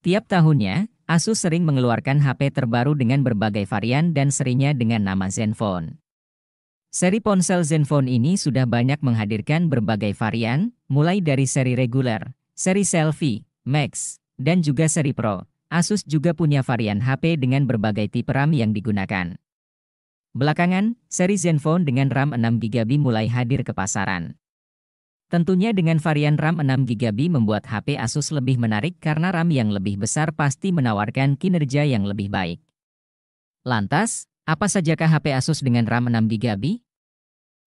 Tiap tahunnya, Asus sering mengeluarkan HP terbaru dengan berbagai varian dan serinya dengan nama Zenfone. Seri ponsel Zenfone ini sudah banyak menghadirkan berbagai varian, mulai dari seri reguler, seri selfie, Max, dan juga seri Pro. Asus juga punya varian HP dengan berbagai tipe RAM yang digunakan. Belakangan, seri Zenfone dengan RAM 6GB mulai hadir ke pasaran. Tentunya dengan varian RAM 6GB membuat HP Asus lebih menarik karena RAM yang lebih besar pasti menawarkan kinerja yang lebih baik. Lantas, apa sajakah HP Asus dengan RAM 6GB?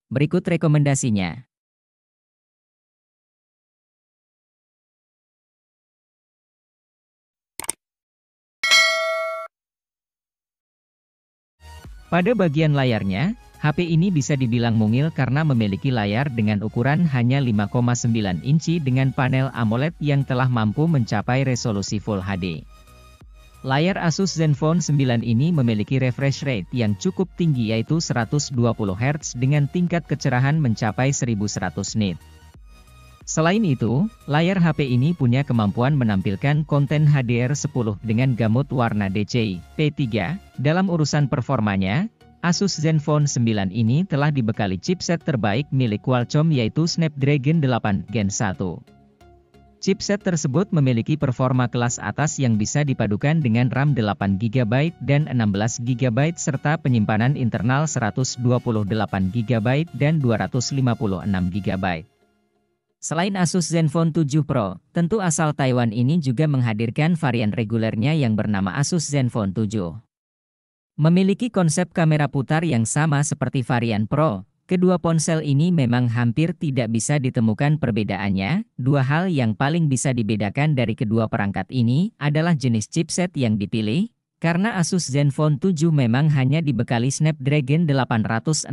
Berikut rekomendasinya. Pada bagian layarnya, HP ini bisa dibilang mungil karena memiliki layar dengan ukuran hanya 5,9 inci dengan panel AMOLED yang telah mampu mencapai resolusi Full HD. Layar Asus Zenfone 9 ini memiliki refresh rate yang cukup tinggi yaitu 120 Hz dengan tingkat kecerahan mencapai 1100 nit. Selain itu, layar HP ini punya kemampuan menampilkan konten HDR10 dengan gamut warna DCI-P3. Dalam urusan performanya, Asus Zenfone 9 ini telah dibekali chipset terbaik milik Qualcomm yaitu Snapdragon 8 Gen 1. Chipset tersebut memiliki performa kelas atas yang bisa dipadukan dengan RAM 8GB dan 16GB serta penyimpanan internal 128GB dan 256GB. Selain Asus Zenfone 7 Pro, tentu asal Taiwan ini juga menghadirkan varian regulernya yang bernama Asus Zenfone 7. Memiliki konsep kamera putar yang sama seperti varian Pro, kedua ponsel ini memang hampir tidak bisa ditemukan perbedaannya. Dua hal yang paling bisa dibedakan dari kedua perangkat ini adalah jenis chipset yang dipilih, karena Asus Zenfone 7 memang hanya dibekali Snapdragon 865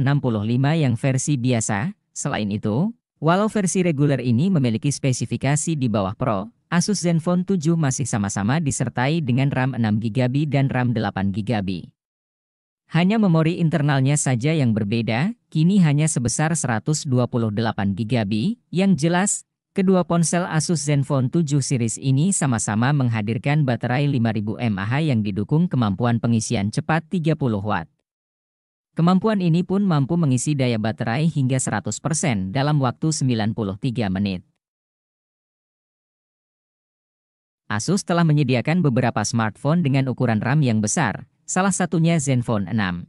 yang versi biasa. Selain itu, walau versi reguler ini memiliki spesifikasi di bawah Pro, Asus Zenfone 7 masih sama-sama disertai dengan RAM 6GB dan RAM 8GB. Hanya memori internalnya saja yang berbeda, kini hanya sebesar 128GB. Yang jelas, kedua ponsel Asus Zenfone 7 series ini sama-sama menghadirkan baterai 5000 mAh yang didukung kemampuan pengisian cepat 30 Watt. Kemampuan ini pun mampu mengisi daya baterai hingga 100% dalam waktu 93 menit. Asus telah menyediakan beberapa smartphone dengan ukuran RAM yang besar, salah satunya Zenfone 6.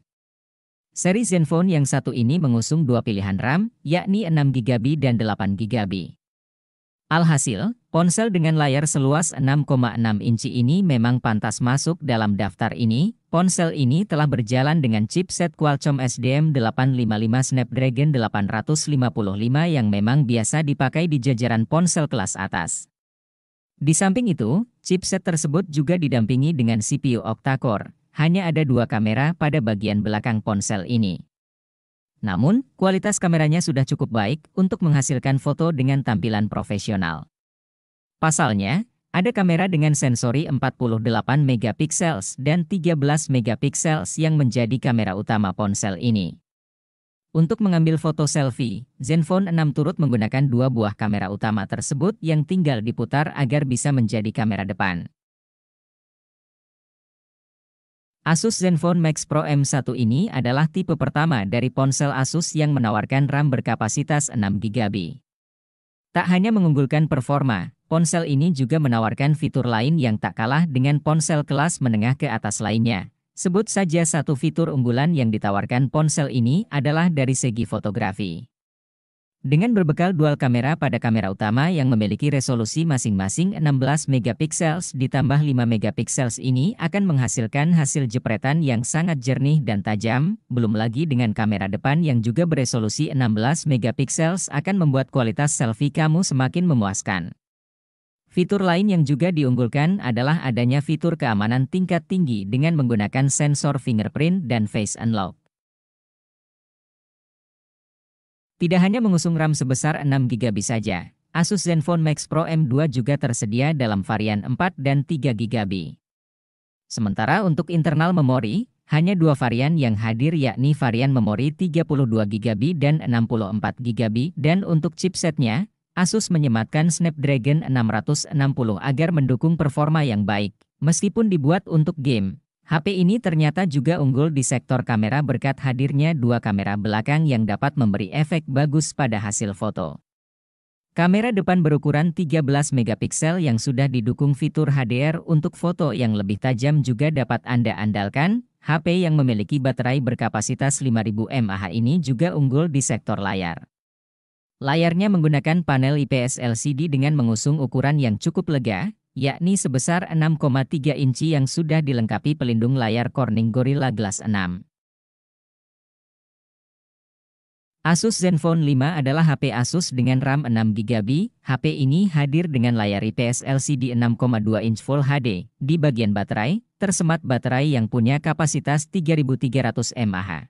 Seri Zenfone yang satu ini mengusung dua pilihan RAM, yakni 6GB dan 8GB. Alhasil, ponsel dengan layar seluas 6,6 inci ini memang pantas masuk dalam daftar ini. Ponsel ini telah berjalan dengan chipset Qualcomm SDM855 Snapdragon 855 yang memang biasa dipakai di jajaran ponsel kelas atas. Di samping itu, chipset tersebut juga didampingi dengan CPU octa-core. Hanya ada dua kamera pada bagian belakang ponsel ini. Namun, kualitas kameranya sudah cukup baik untuk menghasilkan foto dengan tampilan profesional. Pasalnya, ada kamera dengan sensori 48 megapiksel dan 13 megapiksel yang menjadi kamera utama ponsel ini. Untuk mengambil foto selfie, Zenfone 6 turut menggunakan dua buah kamera utama tersebut yang tinggal diputar agar bisa menjadi kamera depan. Asus Zenfone Max Pro M1 ini adalah tipe pertama dari ponsel Asus yang menawarkan RAM berkapasitas 6GB. Tak hanya mengunggulkan performa, ponsel ini juga menawarkan fitur lain yang tak kalah dengan ponsel kelas menengah ke atas lainnya. Sebut saja satu fitur unggulan yang ditawarkan ponsel ini adalah dari segi fotografi. Dengan berbekal dual kamera pada kamera utama yang memiliki resolusi masing-masing 16 megapiksel ditambah 5 megapiksel ini akan menghasilkan hasil jepretan yang sangat jernih dan tajam, belum lagi dengan kamera depan yang juga beresolusi 16 megapiksel akan membuat kualitas selfie kamu semakin memuaskan. Fitur lain yang juga diunggulkan adalah adanya fitur keamanan tingkat tinggi dengan menggunakan sensor fingerprint dan face unlock. Tidak hanya mengusung RAM sebesar 6GB saja, Asus Zenfone Max Pro M2 juga tersedia dalam varian 4 dan 3GB. Sementara untuk internal memori, hanya dua varian yang hadir yakni varian memori 32GB dan 64GB dan untuk chipsetnya, Asus menyematkan Snapdragon 660 agar mendukung performa yang baik. Meskipun dibuat untuk game, HP ini ternyata juga unggul di sektor kamera berkat hadirnya dua kamera belakang yang dapat memberi efek bagus pada hasil foto. Kamera depan berukuran 13 megapiksel yang sudah didukung fitur HDR untuk foto yang lebih tajam juga dapat Anda andalkan. HP yang memiliki baterai berkapasitas 5000 mAh ini juga unggul di sektor layar. Layarnya menggunakan panel IPS LCD dengan mengusung ukuran yang cukup lega, yakni sebesar 6,3 inci yang sudah dilengkapi pelindung layar Corning Gorilla Glass 6. Asus Zenfone 5 adalah HP Asus dengan RAM 6GB. HP ini hadir dengan layar IPS LCD 6,2 inch Full HD. Di bagian baterai, tersemat baterai yang punya kapasitas 3300 mAh.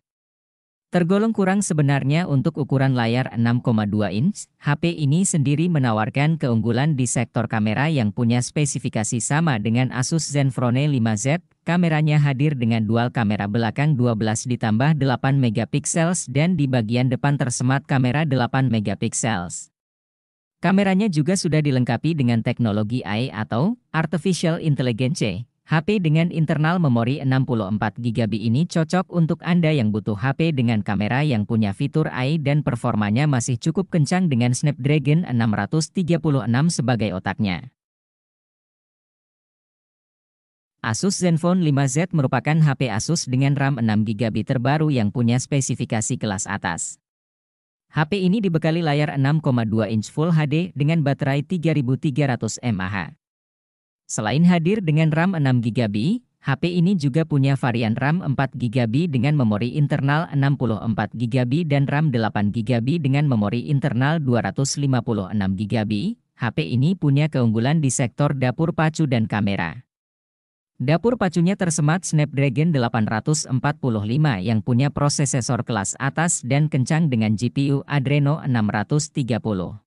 Tergolong kurang sebenarnya untuk ukuran layar 6,2 inch, HP ini sendiri menawarkan keunggulan di sektor kamera yang punya spesifikasi sama dengan Asus Zenfone 5Z. Kameranya hadir dengan dual kamera belakang 12 ditambah 8 megapiksel dan di bagian depan tersemat kamera 8 megapiksel. Kameranya juga sudah dilengkapi dengan teknologi AI atau Artificial Intelligence. HP dengan internal memori 64GB ini cocok untuk Anda yang butuh HP dengan kamera yang punya fitur AI dan performanya masih cukup kencang dengan Snapdragon 636 sebagai otaknya. Asus Zenfone 5Z merupakan HP Asus dengan RAM 6GB terbaru yang punya spesifikasi kelas atas. HP ini dibekali layar 6,2 inch Full HD dengan baterai 3300 mAh. Selain hadir dengan RAM 6GB, HP ini juga punya varian RAM 4GB dengan memori internal 64GB dan RAM 8GB dengan memori internal 256GB. HP ini punya keunggulan di sektor dapur pacu dan kamera. Dapur pacunya tersemat Snapdragon 845 yang punya prosesor kelas atas dan kencang dengan GPU Adreno 630.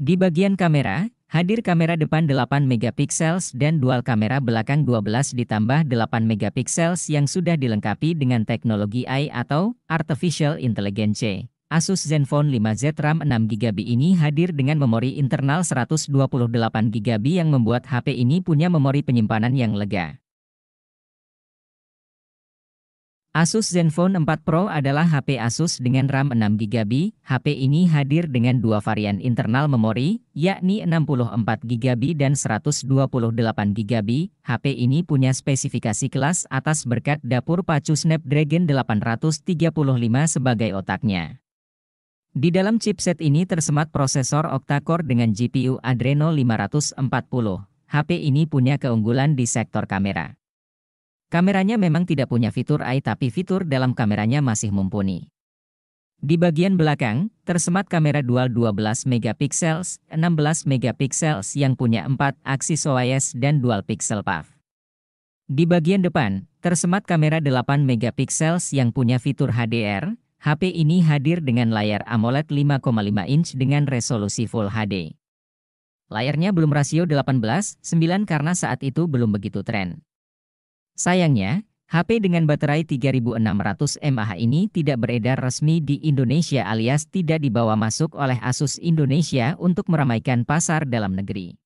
Di bagian kamera, hadir kamera depan 8 megapiksel dan dual kamera belakang 12 ditambah 8 megapiksel yang sudah dilengkapi dengan teknologi AI atau Artificial Intelligence. Asus Zenfone 5Z RAM 6GB ini hadir dengan memori internal 128GB yang membuat HP ini punya memori penyimpanan yang lega. Asus Zenfone 4 Pro adalah HP Asus dengan RAM 6GB. HP ini hadir dengan dua varian internal memori, yakni 64GB dan 128GB. HP ini punya spesifikasi kelas atas berkat dapur pacu Snapdragon 835 sebagai otaknya. Di dalam chipset ini tersemat prosesor octa-core dengan GPU Adreno 540. HP ini punya keunggulan di sektor kamera. Kameranya memang tidak punya fitur AI tapi fitur dalam kameranya masih mumpuni. Di bagian belakang, tersemat kamera dual 12 megapiksel, 16 megapiksel yang punya 4 aksis OIS dan dual pixel path. Di bagian depan, tersemat kamera 8 megapiksel yang punya fitur HDR. HP ini hadir dengan layar AMOLED 5,5 inch dengan resolusi Full HD. Layarnya belum rasio 18:9 karena saat itu belum begitu tren. Sayangnya, HP dengan baterai 3600 mAh ini tidak beredar resmi di Indonesia alias tidak dibawa masuk oleh Asus Indonesia untuk meramaikan pasar dalam negeri.